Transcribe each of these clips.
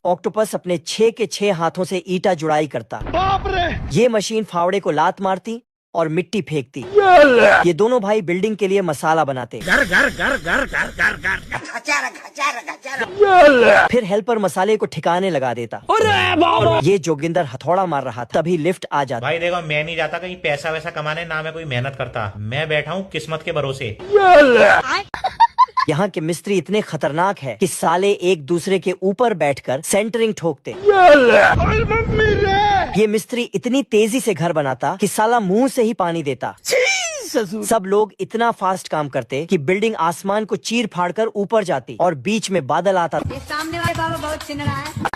Octopus अपने 6 के 6 हाथों से ईटा जुड़ाई करता। बाप रे! ये मशीन फावड़े को लात मारती और मिट्टी फेंकती। ये दोनों भाई बिल्डिंग के लिए मसाला बनाते। घर घर घर घर घर घर घर। फिर हेल्पर मसाले को ठिकाने लगा देता। ये जोगिंदर हथौड़ा मार रहा था, तभी लिफ्ट आ जाता। भाई देखो, मैं नहीं जाता कहीं पैसा वैसा कमाने, ना मैं कोई मेहनत करता, मैं बैठा हूँ किस्मत के भरोसे। यहाँ के मिस्त्री इतने खतरनाक है कि साले एक दूसरे के ऊपर बैठकर सेंटरिंग ठोकते। ये मिस्त्री इतनी तेजी से घर बनाता कि साला मुंह से ही पानी देता। सब लोग इतना फास्ट काम करते कि बिल्डिंग आसमान को चीर फाड़ कर ऊपर जाती और बीच में बादल आता। सामने वाले बाबा बहुत चिन रहा है।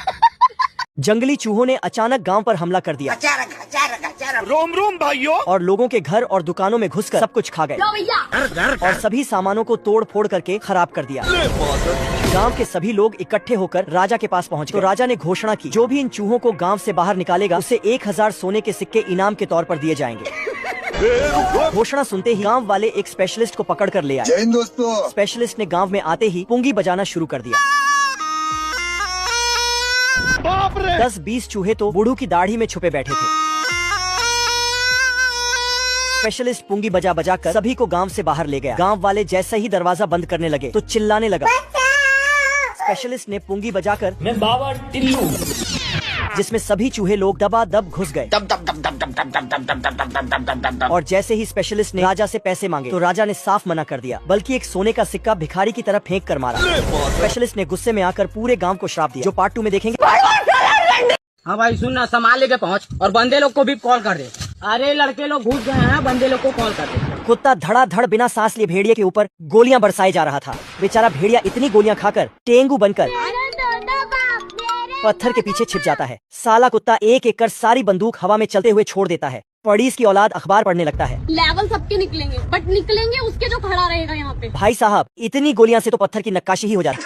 जंगली चूहों ने अचानक गांव पर हमला कर दिया। रोम रोम भाइयों। और लोगों के घर और दुकानों में घुसकर सब कुछ खा गए और सभी सामानों को तोड़ फोड़ करके खराब कर दिया। गांव के सभी लोग इकट्ठे होकर राजा के पास पहुंच गए। तो राजा ने घोषणा की, जो भी इन चूहों को गांव से बाहर निकालेगा उसे 1000 सोने के सिक्के इनाम के तौर पर दिए जाएंगे। घोषणा सुनते ही गांव वाले एक स्पेशलिस्ट को पकड़ कर ले आए। स्पेशलिस्ट ने गांव में आते ही पुंगी बजाना शुरू कर दिया। 10-20 चूहे तो बूढ़ू की दाढ़ी में छुपे बैठे थे। स्पेशलिस्ट पुंगी बजा बजा कर सभी को गांव से बाहर ले गया। गांव वाले जैसे ही दरवाजा बंद करने लगे तो चिल्लाने लगा। स्पेशलिस्ट ने पुंगी बजाकर मैं बाबा टिल्लू, जिसमें सभी चूहे लोग दबादब घुस गए। और जैसे ही स्पेशलिस्ट ने राजा से पैसे मांगे तो राजा ने साफ मना कर दिया, बल्कि एक सोने का सिक्का भिखारी की तरफ फेंक कर मारा। स्पेशलिस्ट ने गुस्से में आकर पूरे गांव को श्राप दिया, जो पार्ट 2 में देखेंगे। हाँ भाई सुन ना, सामान लेके पहुँच और बंदे लोग को भी कॉल कर दे। अरे लड़के लोग घुस गए हैं, बंदे लोग को कॉल कर दे। कुत्ता धड़ाधड़ बिना सांस लिए भेड़िए के ऊपर गोलियां बरसाए जा रहा था। बेचारा भेड़िया इतनी गोलियां खाकर टेंगू बनकर पत्थर के पीछे छिप जाता है। साला कुत्ता एक एक कर सारी बंदूक हवा में चलते हुए छोड़ देता है। पड़ीस की औलाद अखबार पढ़ने लगता है। लेवल सबके निकलेंगे, बट निकलेंगे उसके जो खड़ा रहेगा यहाँ पे। भाई साहब, इतनी गोलियां से तो पत्थर की नक्काशी ही हो जाती।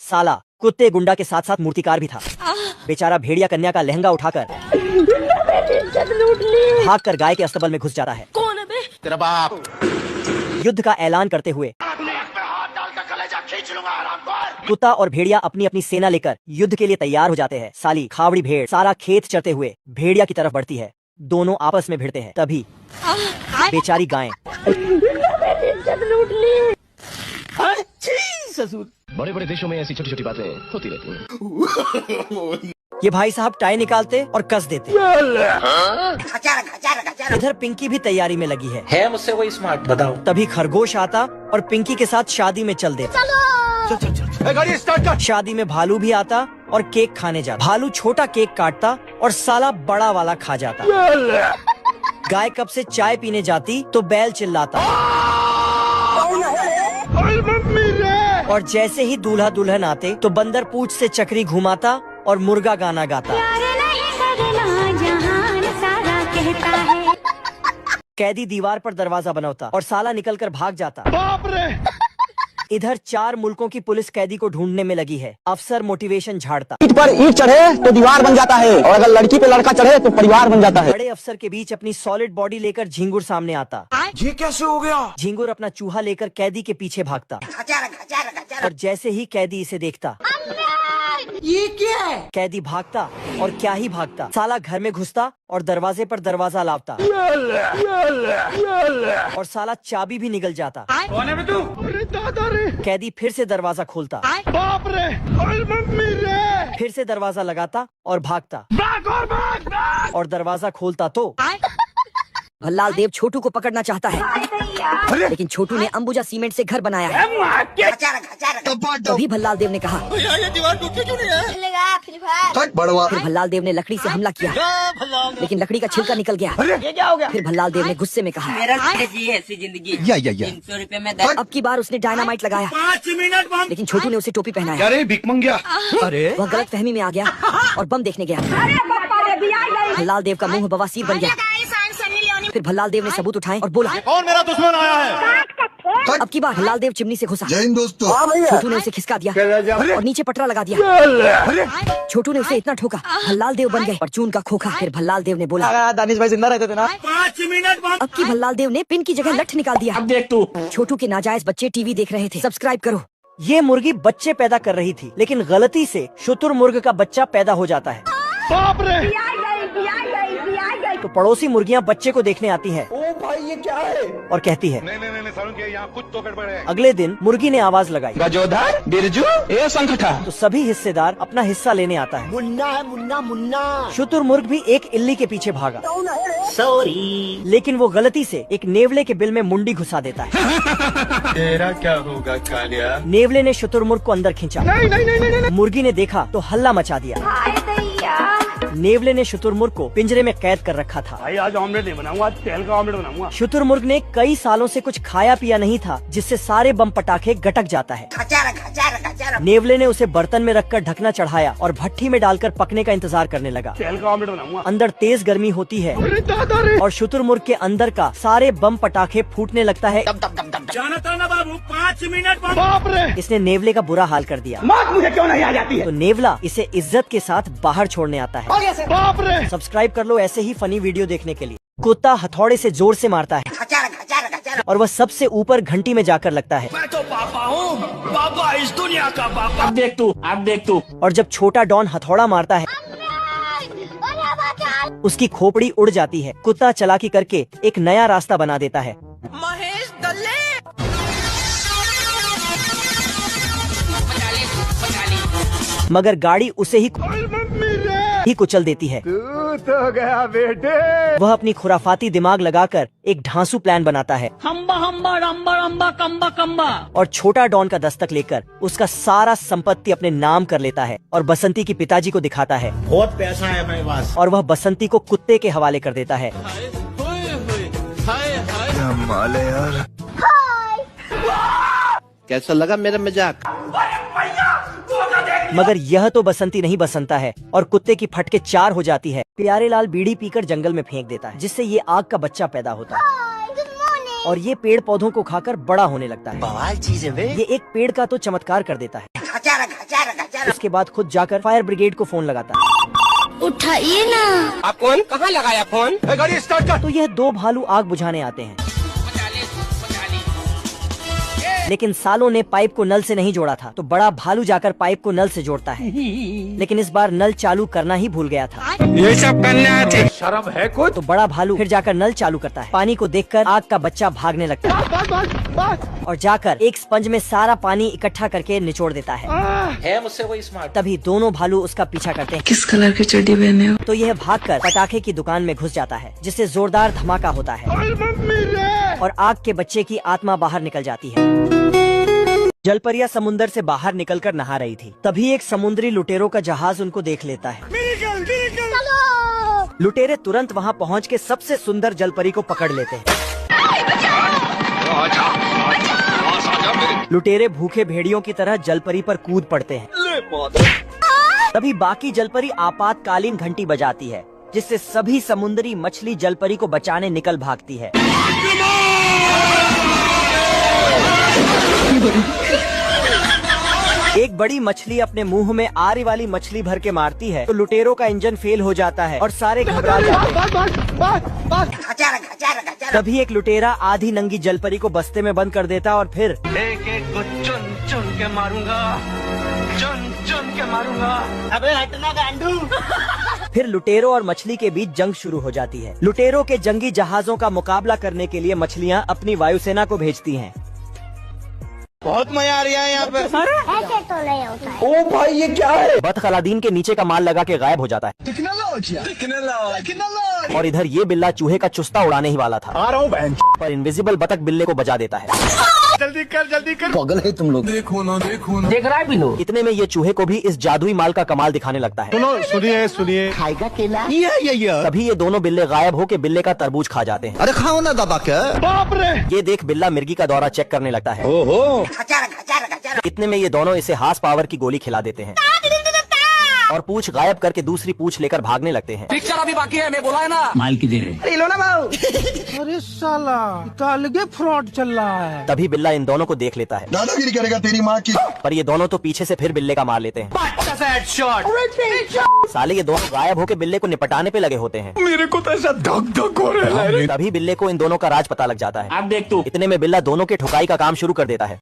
साला कुत्ते गुंडा के साथ साथ मूर्तिकार भी था। बेचारा भेड़िया कन्या का लहंगा उठाकर भाग कर गाय के अस्तबल में घुस जाता है। कौन है बे? तेरा बाप। युद्ध का ऐलान करते हुए कुत्ता और भेड़िया अपनी अपनी सेना लेकर युद्ध के लिए तैयार हो जाते हैं। साली खावड़ी भेड़ सारा खेत चरते हुए भेड़िया की तरफ बढ़ती है। दोनों आपस में भिड़ते हैं। तभी बेचारी गाय बड़े बड़े देशों में ऐसी छोटी छोटी बातें होती रहती हैं। ये भाई साहब टाई निकालते और कस देते। इधर पिंकी भी तैयारी में लगी है मुझसे कोई स्मार्ट बताओ। तभी खरगोश आता और पिंकी के साथ शादी में चल देता। गाड़ी स्टार्ट कर। शादी में भालू भी आता और केक खाने जाता। भालू छोटा केक काटता और साला बड़ा वाला खा जाता। गाय कब से चाय पीने जाती तो बैल चिल्लाता। और जैसे ही दूल्हा दुल्हन आते तो बंदर पूंछ से चक्री घुमाता और मुर्गा गाना गाता। कैदी दीवार पर दरवाजा बनाता और साला निकलकर भाग जाता। बाप रे! इधर 4 मुल्कों की पुलिस कैदी को ढूंढने में लगी है। अफसर मोटिवेशन झाड़ता। ईंट पर ईंट चढ़े तो दीवार बन जाता है, और अगर लड़की पे लड़का चढ़े तो परिवार बन जाता है। बड़े अफसर के बीच अपनी सॉलिड बॉडी लेकर झिंगुर सामने आता। ये कैसे हो गया? झिंगुर अपना चूहा लेकर कैदी के पीछे भागता। और जैसे ही कैदी इसे देखता, ये क्या है? कैदी भागता और क्या ही भागता, साला घर में घुसता और दरवाजे पर दरवाजा लावता। और साला चाबी भी निकल जाता। कौन है बे तू? अरे दादा रे! कैदी फिर से दरवाजा खोलता। बाप रे! अरे मम्मी रे! फिर से दरवाजा लगाता और भागता। भाग! और दरवाजा खोलता तो भल्लाल देव छोटू को पकड़ना चाहता है, लेकिन छोटू ने अंबुजा सीमेंट से घर बनाया है। तभी भल्लाल देव ने कहा, ये दीवार टूटती क्यों नहीं है? फिर भल्लाल देव ने लकड़ी से हमला किया, लेकिन लकड़ी का छिलका निकल गया। ये क्या हो गया? फिर भल्लाल देव ने गुस्से में कहा, मेरा ऐसी जिंदगी 300 रुपए में अब की बार उसने डायनामाइट लगाया, 5 मिनट बम। लेकिन छोटू ने उसे टोपी पहनाया। अरे भिख मंगिया। अरे वह गलत फहमी में आ गया और बम देखने गया। भल्लाल देव का मुंह बवासीर बन गया। फिर भल्लाल देव ने सबूत उठाए और बोला, कौन मेरा दुश्मन आया है? अब की बार भल्लाल देव चिमनी से घुसा। जय हिंद दोस्तों। छोटू ने उसे खिसका दिया और नीचे पटरा लगा दिया। छोटू ने उसे इतना ठोका, भल्लाल देव बन गए परचून का खोखा। फिर भल्लाल देव ने बोला, दानिश भाई जिंदा रहते थे ना। 5 मिनट बम। अब की भल्लाल देव ने पिन की जगह लठ निकाल दिया। अब देख तू। छोटू के नाजायज बच्चे टीवी देख रहे थे। सब्सक्राइब करो। ये मुर्गी बच्चे पैदा कर रही थी, लेकिन गलती से शुतुरमुर्ग का बच्चा पैदा हो जाता है। बाप रे! तो पड़ोसी मुर्गियाँ बच्चे को देखने आती हैं। ओ भाई ये क्या है? और कहती है नहीं सारुण के यहाँ कुछ तो गड़बड़ है। अगले दिन मुर्गी ने आवाज लगाई, गजोधर बिरजू ए संगठा। तो सभी हिस्सेदार अपना हिस्सा लेने आता है। मुन्ना है मुन्ना मुन्ना। शुतुरमुर्ग भी एक इल्ली के पीछे भागा, सॉरी, लेकिन वो गलती से एक नेवले के बिल में मुंडी घुसा देता है। तेरा क्या होगा कालिया? नेवले ने शुतुरमुर्ग को अंदर खींचा। नहीं। मुर्गी ने देखा तो हल्ला मचा दिया। नेवले ने शुतुरमुर्ग को पिंजरे में कैद कर रखा था। भाई आज ऑमलेट नहीं बनाऊंगा, आज तेल का ऑमलेट बनाऊंगा। शुतुरमुर्ग ने कई सालों से कुछ खाया पिया नहीं था, जिससे सारे बम पटाखे गटक जाता है। नेवले ने उसे बर्तन में रखकर ढकना चढ़ाया और भट्टी में डालकर पकने का इंतजार करने लगा। तेल का ऑमलेट बनाऊंगा। अंदर तेज गर्मी होती है और शुतुरमुर्ग के अंदर का सारे बम पटाखे फूटने लगता है। जाना था ना बाबू, 5 मिनट। बाप रे! इसने नेवले का बुरा हाल कर दिया। मौत मुझे क्यों नहीं आ जाती है? तो नेवला इसे इज्जत के साथ बाहर छोड़ने आता है। बाप रे! सब्सक्राइब कर लो ऐसे ही फनी वीडियो देखने के लिए। कुत्ता हथौड़े से जोर से मारता है और वह सबसे ऊपर घंटी में जाकर लगता है। मैं तो पापा हूँ, पापा इस दुनिया का पापा। अब देख तू। और जब छोटा डॉन हथौड़ा मारता है उसकी खोपड़ी उड़ जाती है। कुत्ता चालाकी करके एक नया रास्ता बना देता है। महेश दल्ले। मगर गाड़ी उसे ही कुचल देती है। तू तो गया बेटे। वह अपनी खुराफाती दिमाग लगाकर एक ढांसू प्लान बनाता है हम्बा हम्बा रम्बा रम्बा कम्बा कम्बा। और छोटा डॉन का दस्तक लेकर उसका सारा संपत्ति अपने नाम कर लेता है और बसंती की पिताजी को दिखाता है। बहुत पैसा है मेरे पास। और वह बसंती को कुत्ते के हवाले कर देता है। यार कैसा लगा मेरा मजाक? मगर यह तो बसंती नहीं बसंता है और कुत्ते की फटके 4 हो जाती है। प्यारे लाल बीड़ी पीकर जंगल में फेंक देता है, जिससे ये आग का बच्चा पैदा होता है और ये पेड़ पौधों को खाकर बड़ा होने लगता है। बवाल चीज है ये एक पेड़ का तो चमत्कार कर देता है। उसके बाद खुद जाकर फायर ब्रिगेड को फोन लगाता है। उठाइए ना। आप कौन? कहाँ लगाया फोन? गाड़ी स्टार्ट कर। तो यह 2 भालू आग बुझाने आते हैं, लेकिन सालों ने पाइप को नल से नहीं जोड़ा था, तो बड़ा भालू जाकर पाइप को नल से जोड़ता है। लेकिन इस बार नल चालू करना ही भूल गया था। ये सब करने आए थे। शर्म है कुछ? तो बड़ा भालू फिर जाकर नल चालू करता है। पानी को देखकर आग का बच्चा भागने लगता है और जाकर एक स्पंज में सारा पानी इकट्ठा करके निचोड़ देता है मुझसे कोई स्मार्ट। तभी दोनों भालू उसका पीछा करते हैं। किस कलर की चड्डी पहने हो? तो यह भागकर पटाखे की दुकान में घुस जाता है, जिससे जोरदार धमाका होता है और आग के बच्चे की आत्मा बाहर निकल जाती है। जलपरिया समुंदर से बाहर निकलकर नहा रही थी, तभी एक समुद्री लुटेरों का जहाज उनको देख लेता है। लुटेरे तुरंत वहां पहुंच के सबसे सुंदर जलपरी को पकड़ लेते हैं। लुटेरे भूखे भेड़ियों की तरह जलपरी पर कूद पड़ते हैं। तभी बाकी जलपरी आपातकालीन घंटी बजाती है, जिससे सभी समुद्री मछली जलपरी को बचाने निकल भागती है। एक बड़ी मछली अपने मुंह में आरी वाली मछली भर के मारती है, तो लुटेरों का इंजन फेल हो जाता है और सारे घबरा जाते हैं। तभी एक लुटेरा आधी नंगी जलपरी को बस्ते में बंद कर देता और फिर एक को चुन चुन के मारूंगा, चुन चुन के मारूंगा। अबे हटना गांडू। फिर लुटेरों और मछली के बीच जंग शुरू हो जाती है। लुटेरों के जंगी जहाजों का मुकाबला करने के लिए मछलियाँ अपनी वायुसेना को भेजती हैं। बहुत मजा आ रहा है यहाँ पे। ऐसे तो नहीं होता है। ओ भाई ये क्या है? बतख अलादीन के नीचे का माल लगा के गायब हो जाता है और इधर ये बिल्ला चूहे का चुस्ता उड़ाने ही वाला था। आ रहा हूँ बहन। पर इनविजिबल बतख बिल्ले को बजा देता है। जल्दी कर। पागल है तुम लोग। देखो ना। देख रहा है बिनो। इतने में ये चूहे को भी इस जादुई माल का कमाल दिखाने लगता है। सुनिए। खाएगा केला? ये। तभी ये दोनों बिल्ले गायब होके बिल्ले का तरबूज खा जाते हैं। अरे खाओ ना दादा क्या? बाप रे! ये देख बिल्ला मिर्गी का दौरा चेक करने लगता है। ओहो। इतने में ये दोनों इसे हास पावर की गोली खिला देते हैं और पूंछ गायब करके दूसरी पूंछ लेकर भागने लगते हैं। पिक्चर अभी बाकी है, मैं बोला है ना। माल की दे रहे। लो ना भाऊ। अरे साला अलगे फ्रॉड चल रहा है। तभी बिल्ला इन दोनों को देख लेता है, दादागिरी करेगा तेरी माँ की। पर ये दोनों तो पीछे से फिर बिल्ले का मार लेते हैं। साले ये दोनों गायब होके बिल्ले को निपटाने पे लगे होते हैं। मेरे को तो ऐसा धक हो रहा है। तभी बिल्ले को इन दोनों का राज पता लग जाता है। अब देख तू। इतने में बिल्ला दोनों के ठुकाई का काम शुरू कर देता है।